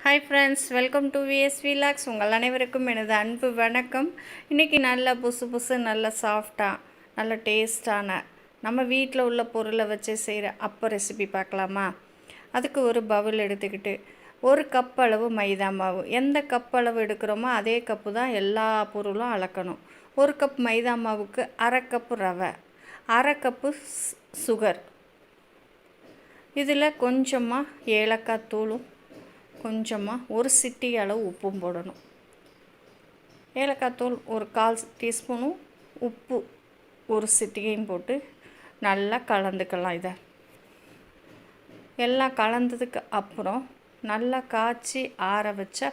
Hi friends, welcome to VSV logs. உங்கள் அனைவருக்கும் எனது அன்பு வணக்கம். இன்றைக்கி நல்ல புசு நல்ல சாஃப்டாக நல்ல டேஸ்டான நம்ம வீட்டில் உள்ள பொருளை வச்சு செய்கிற அப்போ ரெசிபி பார்க்கலாமா? அதுக்கு ஒரு பவுல் எடுத்துக்கிட்டு ஒரு கப் அளவு மைதா மாவு, எந்த கப் அளவு எடுக்கிறோமோ அதே கப்பு தான் எல்லா பொருளும் அளக்கணும். ஒரு கப் மைதா மாவுக்கு அரை கப்பு ரவை, அரை கப்பு சுகர், இதில் கொஞ்சமாக ஏலக்காய் தூளும் கொஞ்சமாக ஒரு சிட்டி அளவு உப்பும் போடணும். ஏலக்காய் தூள் ஒரு 1/4 டீஸ்பூனும் உப்பு ஒரு சிட்டிகையும் போட்டு நல்லா கலந்துக்கலாம். இதை எல்லாம் கலந்ததுக்கு அப்புறம் நல்லா காய்ச்சி ஆற வச்ச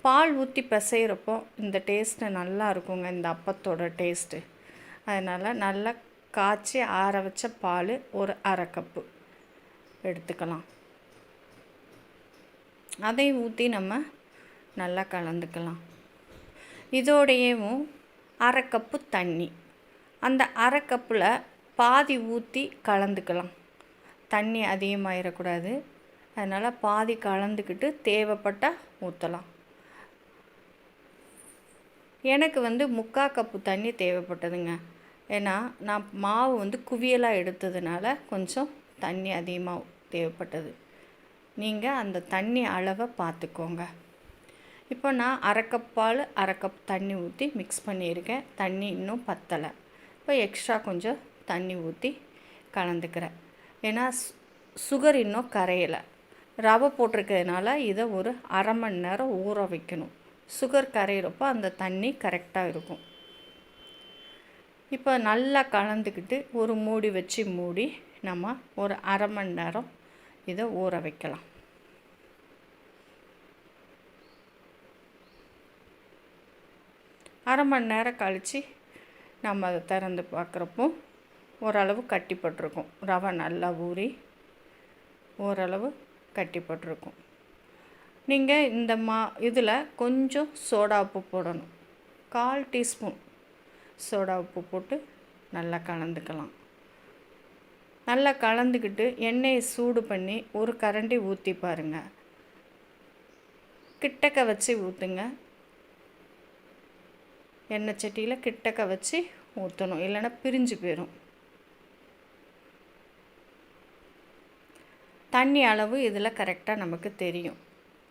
பால் ஊற்றி பிசைகிறப்போ இந்த டேஸ்ட்டு நல்லா இருக்குங்க, இந்த அப்பத்தோட டேஸ்ட்டு. அதனால் நல்லா காய்ச்சி ஆற வச்ச பால் ஒரு அரை கப்பு எடுத்துக்கலாம். அதை ஊற்றி நம்ம நல்லா கலந்துக்கலாம். இதோடையவும் அரை கப்பு தண்ணி, அந்த அரை கப்பில் பாதி ஊற்றி கலந்துக்கலாம். தண்ணி அதிகமாகிடக்கூடாது, அதனால் பாதி கலந்துக்கிட்டு தேவைப்பட்டால் ஊற்றலாம். எனக்கு 3/4 கப்பு தண்ணி தேவைப்பட்டதுங்க. ஏன்னா நான் மாவு குவியலாக எடுத்ததுனால கொஞ்சம் தண்ணி அதிகமாக தேவைப்பட்டது. நீங்கள் அந்த தண்ணி அளவை பார்த்துக்கோங்க. இப்போ நான் அரை கப் பால் அரை கப் தண்ணி ஊற்றி மிக்ஸ் பண்ணியிருக்கேன். தண்ணி இன்னும் பத்தலை. இப்போ எக்ஸ்ட்ரா கொஞ்சம் தண்ணி ஊற்றி கலந்துக்கிறேன். ஏன்னா சுகர் இன்னும் கரையலை. ரவை போட்டிருக்கிறதுனால இதை ஒரு அரை மணி நேரம் ஊற வைக்கணும். சுகர் கரையிறப்போ அந்த தண்ணி கரெக்டாக இருக்கும். இப்போ நல்லா கலந்துக்கிட்டு ஒரு மூடி வச்சு மூடி நம்ம ஒரு அரை மணி நேரம் இதை ஊற வைக்கலாம். அரை மணி நேரம் கழித்து நம்ம அதை திறந்து பார்க்குறப்போ ஓரளவு கட்டிப்பட்டிருக்கும். ரவை நல்லா ஊறி ஓரளவு கட்டிப்பட்டிருக்கும். நீங்கள் இந்த இதில் கொஞ்சம் சோடா உப்பு போடணும். 1/4 டீஸ்பூன் சோடா உப்பு போட்டு நல்லா கலந்துக்கலாம். நல்லா கலந்துக்கிட்டு எண்ணெயை சூடு பண்ணி ஒரு கரண்டி ஊற்றி பாருங்கள். கிட்டக்க வச்சு ஊற்றுங்க. எண்ணெய் சட்டியில் கிட்டக்க வச்சு ஊற்றணும், இல்லைன்னா பிரிஞ்சு போயிடும். தண்ணி அளவு இதில் கரெக்டாக நமக்கு தெரியும்.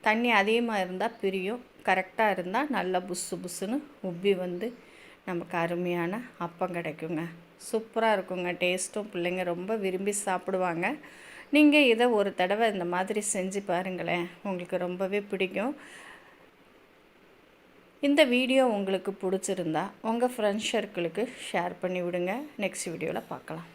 தண்ணி அதிகமாக இருந்தால் பிரியும், கரெக்டாக இருந்தால் நல்லா புஸ்ஸுன்னு உப்பி நமக்கு அருமையான அப்பம் கிடைக்குங்க. சூப்பராக இருக்குங்க. டேஸ்ட்டும் பிள்ளைங்க ரொம்ப விரும்பி சாப்பிடுவாங்க. நீங்கள் இதை ஒரு தடவை இந்த மாதிரி செஞ்சு பாருங்களேன், உங்களுக்கு ரொம்பவே பிடிக்கும். இந்த வீடியோ உங்களுக்கு பிடிச்சிருந்தா உங்கள் ஃப்ரெண்ட்ஸ் சர்க்கிளுக்கு ஷேர் பண்ணி விடுங்க. நெக்ஸ்ட் வீடியோவில் பார்க்கலாம்.